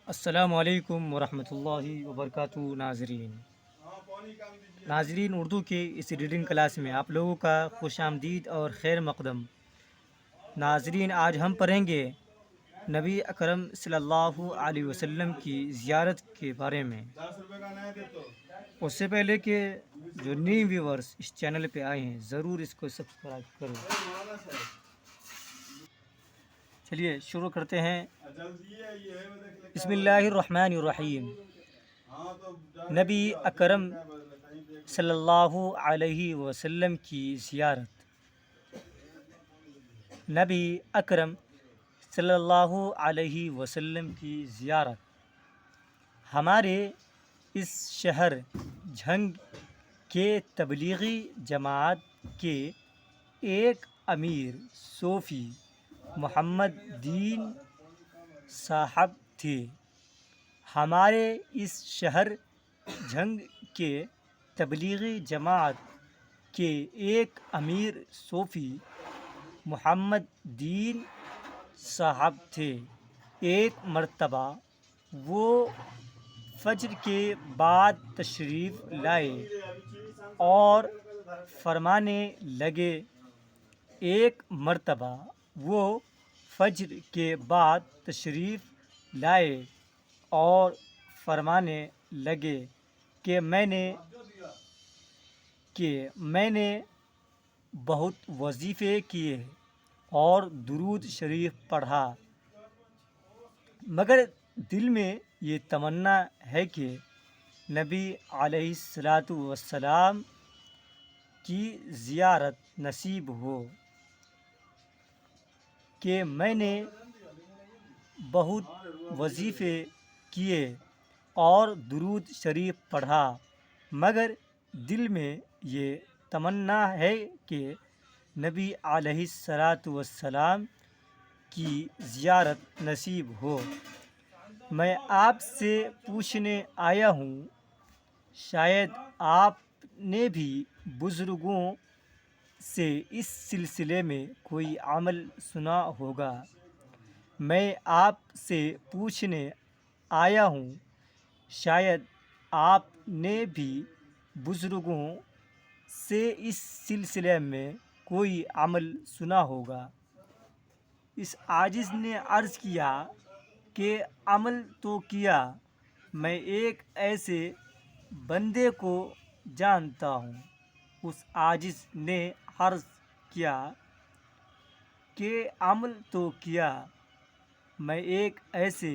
السلام علیکم ورحمۃ اللہ وبرکاتہ ناظرین اردو کے اس ریڈنگ کلاس میں آپ لوگوں کا خوش آمدید اور خیر مقدم۔ ناظرین آج ہم پڑھیں گے نبی اکرم صلی اللہ علیہ وسلم کی زیارت کے بارے میں۔ اس سے پہلے کہ جو نیو ویورز اس چینل پہ آئے ہیں ضرور اس کو سبسکرائب کریں۔ چلیے شروع کرتے ہیں۔ بسم اللہ الرحمن الرحیم۔ نبی اکرم صلی اللہ علیہ وسلم کی زیارت۔ نبی اکرم صلی اللہ علیہ وسلم کی زیارت ہمارے اس شہر جھنگ کے تبلیغی جماعت کے ایک امیر صوفی محمد دین صاحب تھے۔ ہمارے اس شہر جھنگ کے تبلیغی جماعت کے ایک امیر صوفی محمد دین صاحب تھے۔ ایک مرتبہ وہ فجر کے بعد تشریف لائے اور فرمانے لگے۔ ایک مرتبہ وہ فجر کے بعد تشریف لائے اور فرمانے لگے کہ میں نے بہت وظیفے کیے اور درود شریف پڑھا، مگر دل میں یہ تمنا ہے کہ نبی علیہ السلام کی زیارت نصیب ہو۔ کہ میں نے بہت وظیفے کیے اور درود شریف پڑھا، مگر دل میں یہ تمنا ہے کہ نبی علیہ السلام کی زیارت نصیب ہو۔ میں آپ سے پوچھنے آیا ہوں، شاید آپ نے بھی بزرگوں سے اس سلسلے میں کوئی عمل سنا ہوگا۔ میں آپ سے پوچھنے آیا ہوں، شاید آپ نے بھی بزرگوں سے اس سلسلے میں کوئی عمل سنا ہوگا۔ اس عاجز نے عرض کیا کہ عمل تو کیا، میں ایک ایسے بندے کو جانتا ہوں۔ اس عاجز نے عرض کیا کہ عمل تو کیا، میں ایک ایسے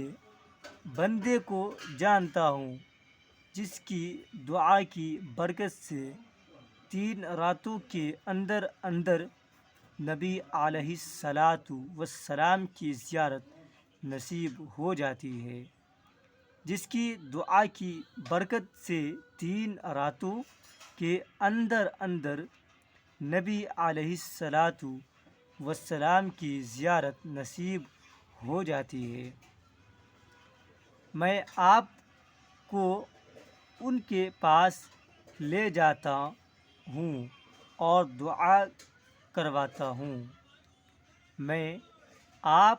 بندے کو جانتا ہوں جس کی دعا کی برکت سے 3 راتوں کے اندر اندر نبی علیہ السلام کی زیارت نصیب ہو جاتی ہے۔ جس کی دعا کی برکت سے 3 راتوں کے اندر اندر نبی علیہ السلام کی زیارت نصیب ہو جاتی ہے۔ میں آپ کو ان کے پاس لے جاتا ہوں اور دعا کرواتا ہوں۔ میں آپ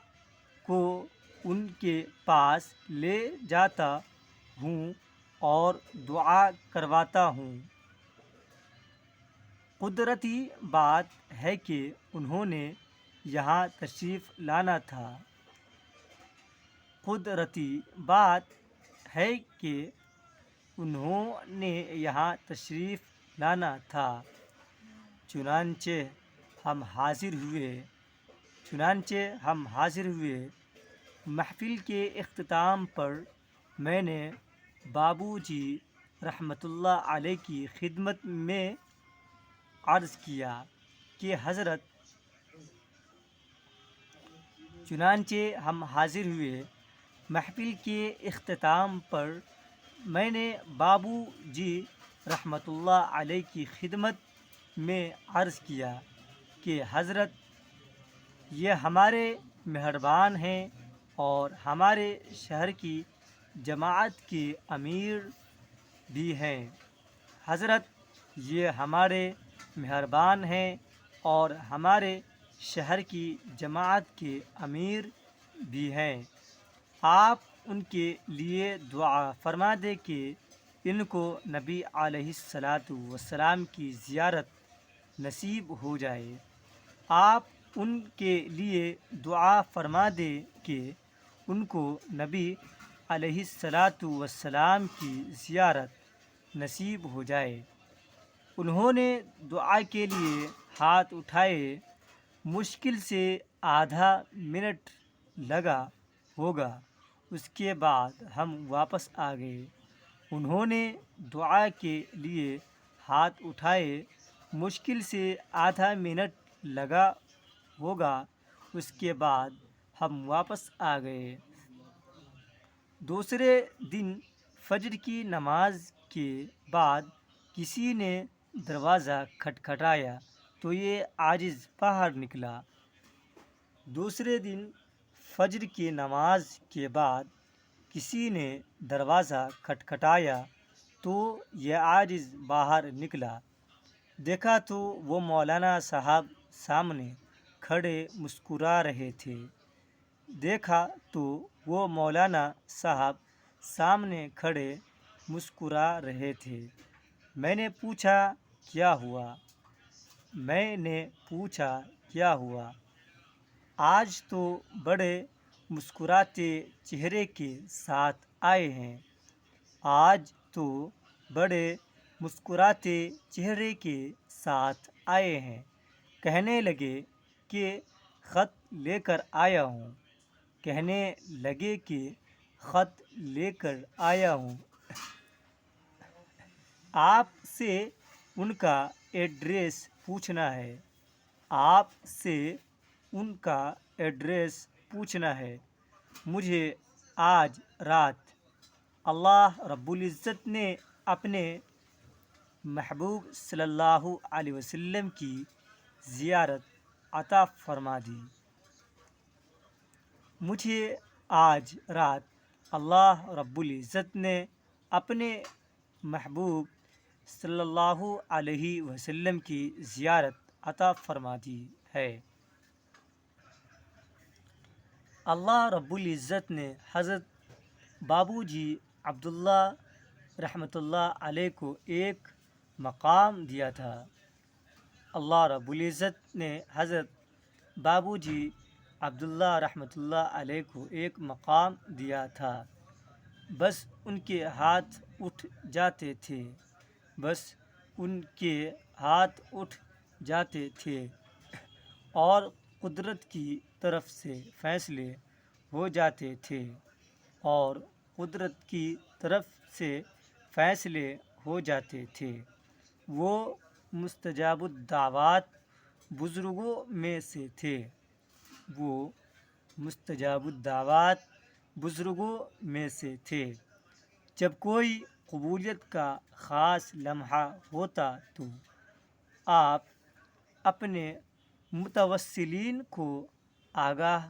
کو ان کے پاس لے جاتا ہوں اور دعا کرواتا ہوں۔ قدرتی بات ہے کہ انہوں نے یہاں تشریف لانا تھا۔ قدرتی بات ہے کہ انہوں نے یہاں تشریف لانا تھا، چنانچہ ہم حاضر ہوئے۔ محفل کے اختتام پر میں نے بابو جی رحمۃ اللہ علیہ کی خدمت میں عرض کیا کہ حضرت محفل کے اختتام پر میں نے بابو جی رحمۃ اللہ علیہ کی خدمت میں عرض کیا کہ حضرت یہ ہمارے مہربان ہیں اور ہمارے شہر کی جماعت کے امیر بھی ہیں۔ حضرت یہ ہمارے مہربان ہیں اور ہمارے شہر کی جماعت کے امیر بھی ہیں۔ آپ ان کے لیے دعا فرما دے کہ ان کو نبی علیہ الصلاۃ والسلام کی زیارت نصیب ہو جائے۔ آپ ان کے لیے دعا فرما دیں کہ ان کو نبی علیہ الصلاۃ والسلام کی زیارت نصیب ہو جائے۔ انہوں نے دعا کے لیے ہاتھ اٹھائے، مشکل سے آدھا منٹ لگا ہوگا، اس کے بعد ہم واپس آ گئے۔ انہوں نے دعا کے لیے ہاتھ اٹھائے، مشکل سے آدھا منٹ لگا ہوگا، اس کے بعد ہم واپس آ گئے۔ دوسرے دن فجر کی نماز کے بعد کسی نے دروازہ کھٹکھٹایا تو یہ عاجز باہر نکلا۔ دوسرے دن فجر کی نماز کے بعد کسی نے دروازہ کھٹکھٹایا تو یہ عاجز باہر نکلا۔ دیکھا تو وہ مولانا صاحب سامنے کھڑے مسکرا رہے تھے۔ دیکھا تو وہ مولانا صاحب سامنے کھڑے مسکرا رہے تھے۔ میں نے پوچھا کیا ہوا؟ کیا ہوا؟ آج تو بڑے مسکراتے چہرے کے ساتھ آئے ہیں۔ آج تو بڑے مسکراتے چہرے کے ساتھ آئے ہیں۔ کہنے لگے کہ خط لے کر آیا ہوں۔ آپ سے ان کا ایڈریس پوچھنا ہے۔ مجھے آج رات اللہ رب العزت نے اپنے محبوب صلی اللہ علیہ وسلم کی زیارت عطا فرما دی۔ مجھے آج رات اللہ رب العزت نے اپنے محبوب صلی اللہ علیہ وسلم کی زیارت عطا فرما دی ہے۔ اللہ رب العزت نے حضرت بابو جی عبداللہ رحمۃ اللہ علیہ کو ایک مقام دیا تھا۔ اللہ رب العزت نے حضرت بابو جی عبداللہ رحمۃ اللہ علیہ کو ایک مقام دیا تھا۔ بس ان کے ہاتھ اٹھ جاتے تھے اور قدرت کی طرف سے فیصلے ہو جاتے تھے۔ وہ مستجاب الدعوات بزرگوں میں سے تھے۔ جب کوئی قبولیت کا خاص لمحہ ہوتا تو آپ اپنے متوسلین کو آگاہ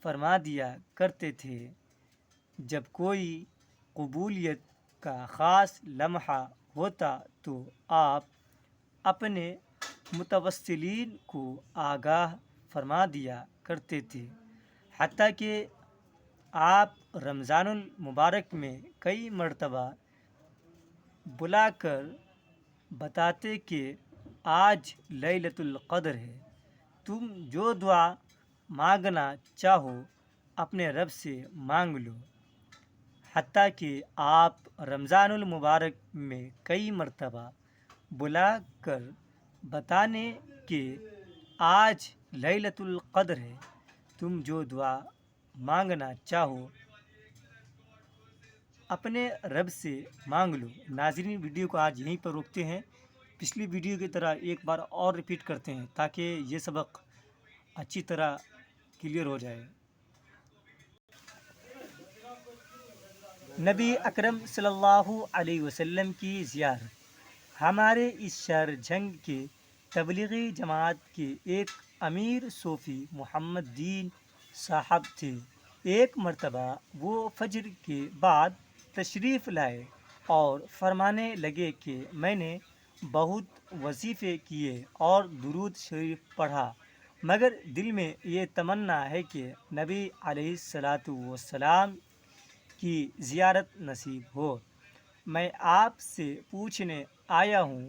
فرما دیا کرتے تھے۔ جب کوئی قبولیت کا خاص لمحہ ہوتا تو آپ اپنے متوسلین کو آگاہ فرما دیا کرتے تھے، حتیٰ کہ آپ رمضان المبارک میں کئی مرتبہ بلا کر بتاتے کہ آج لیلۃ القدر ہے، تم جو دعا مانگنا چاہو اپنے رب سے مانگ لو۔ حتیٰ کہ آپ رمضان المبارک میں کئی مرتبہ بلا کر بتانے کہ آج لیلۃ القدر ہے، تم جو دعا مانگنا چاہو اپنے رب سے مانگ لو۔ ناظرین، ویڈیو کو آج یہیں پر روکتے ہیں۔ پچھلی ویڈیو کی طرح ایک بار اور ریپیٹ کرتے ہیں تاکہ یہ سبق اچھی طرح کلیئر ہو جائے۔ نبی اکرم صلی اللہ علیہ وسلم کی زیارت۔ ہمارے اس شہر جھنگ کے تبلیغی جماعت کے ایک امیر صوفی محمد دین صاحب تھے۔ ایک مرتبہ وہ فجر کے بعد تشریف لائے اور فرمانے لگے کہ میں نے بہت وظیفے کیے اور درود شریف پڑھا، مگر دل میں یہ تمنا ہے کہ نبی علیہ الصلاۃ والسلام کی زیارت نصیب ہو۔ میں آپ سے پوچھنے آیا ہوں،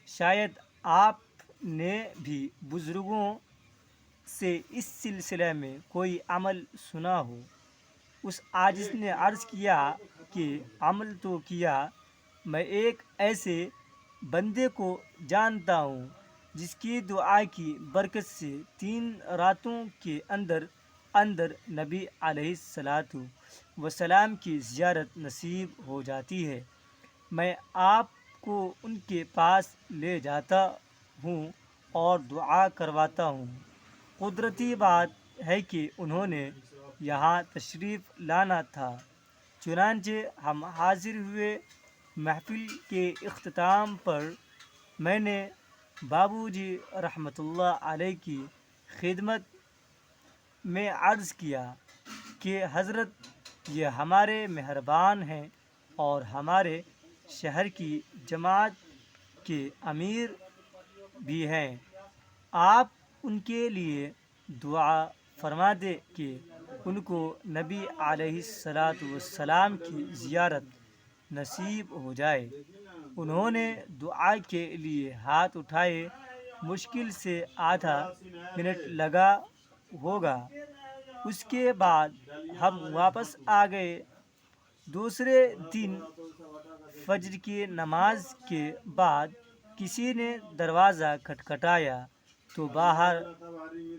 شاید آپ نے بھی بزرگوں سے اس سلسلے میں کوئی عمل سنا ہو۔ اس عاجز نے عرض کیا کہ عمل تو کیا، میں ایک ایسے بندے کو جانتا ہوں جس کی دعا کی برکت سے 3 راتوں کے اندر اندر نبی علیہ الصلاۃ وسلام کی زیارت نصیب ہو جاتی ہے۔ میں آپ کو ان کے پاس لے جاتا ہوں اور دعا کرواتا ہوں۔ قدرتی بات ہے کہ انہوں نے یہاں تشریف لانا تھا، چنانچہ ہم حاضر ہوئے۔ محفل کے اختتام پر میں نے بابو جی رحمۃ اللہ علیہ کی خدمت میں عرض کیا کہ حضرت یہ ہمارے مہربان ہیں اور ہمارے شہر کی جماعت کے امیر بھی ہیں، آپ ان کے لیے دعا فرما دیں کہ ان کو نبی علیہ الصلاۃ والسلام کی زیارت نصیب ہو جائے۔ انہوں نے دعا کے لیے ہاتھ اٹھائے، مشکل سے آدھا منٹ لگا ہوگا۔ اس کے بعد ہم واپس آ گئے۔ دوسرے دن فجر کی نماز کے بعد کسی نے دروازہ کھٹکھٹایا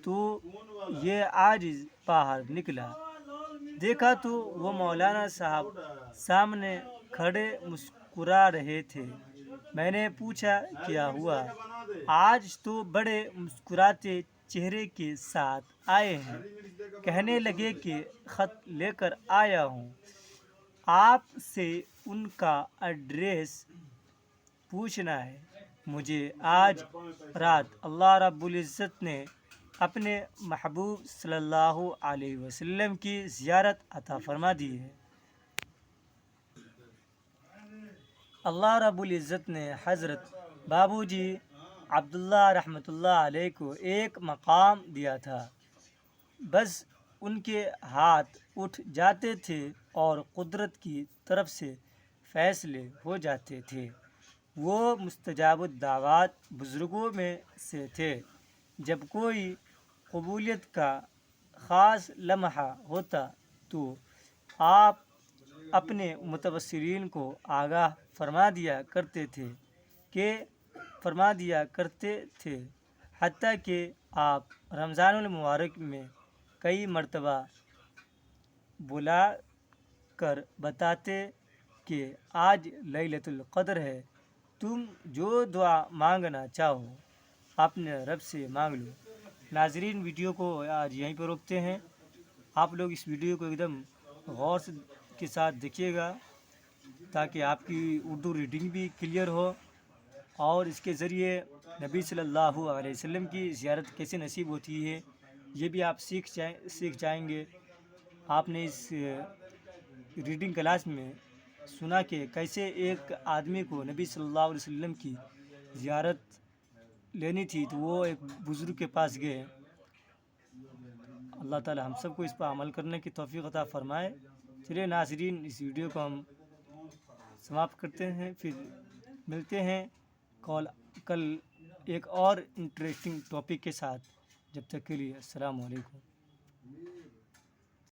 تو یہ عاجز باہر نکلا۔ دیکھا تو وہ مولانا صاحب سامنے کھڑے مسکرا رہے تھے۔ میں نے پوچھا کیا ہوا؟ آج تو بڑے مسکراتے چہرے کے ساتھ آئے ہیں۔ کہنے لگے کہ خط لے کر آیا ہوں، آپ سے ان کا ایڈریس پوچھنا ہے۔ مجھے آج رات اللہ رب العزت نے اپنے محبوب صلی اللہ علیہ وسلم کی زیارت عطا فرما دی ہے۔ اللہ رب العزت نے حضرت بابو جی عبداللہ رحمۃ اللہ علیہ کو ایک مقام دیا تھا، بس ان کے ہاتھ اٹھ جاتے تھے اور قدرت کی طرف سے فیصلے ہو جاتے تھے۔ وہ مستجاب الدعوات بزرگوں میں سے تھے۔ جب کوئی قبولیت کا خاص لمحہ ہوتا تو آپ اپنے متبصرین کو آگاہ فرما دیا کرتے تھے، حتیٰ کہ آپ رمضان المبارک میں کئی مرتبہ بلا کر بتاتے کہ آج لیلۃ القدر ہے، تم جو دعا مانگنا چاہو اپنے رب سے مانگ لو۔ ناظرین، ویڈیو کو آج یہیں پہ روکتے ہیں۔ آپ لوگ اس ویڈیو کو ایک دم غور کے ساتھ دیکھیے گا تاکہ آپ کی اردو ریڈنگ بھی کلیئر ہو، اور اس کے ذریعے نبی صلی اللہ علیہ وسلم کی زیارت کیسے نصیب ہوتی ہے یہ بھی آپ سیکھ جائیں گے۔ آپ نے اس ریڈنگ کلاس میں سنا کہ کیسے ایک آدمی کو نبی صلی اللہ علیہ وسلم کی زیارت لینی تھی تو وہ ایک بزرگ کے پاس گئے۔ اللہ تعالی ہم سب کو اس پر عمل کرنے کی توفیق عطا فرمائے۔ چلیے ناظرین، اس ویڈیو کو ہم سماپت کرتے ہیں، پھر ملتے ہیں کل ایک اور انٹرسٹنگ ٹاپک کے ساتھ۔ جب تک کے لیے السلام علیکم۔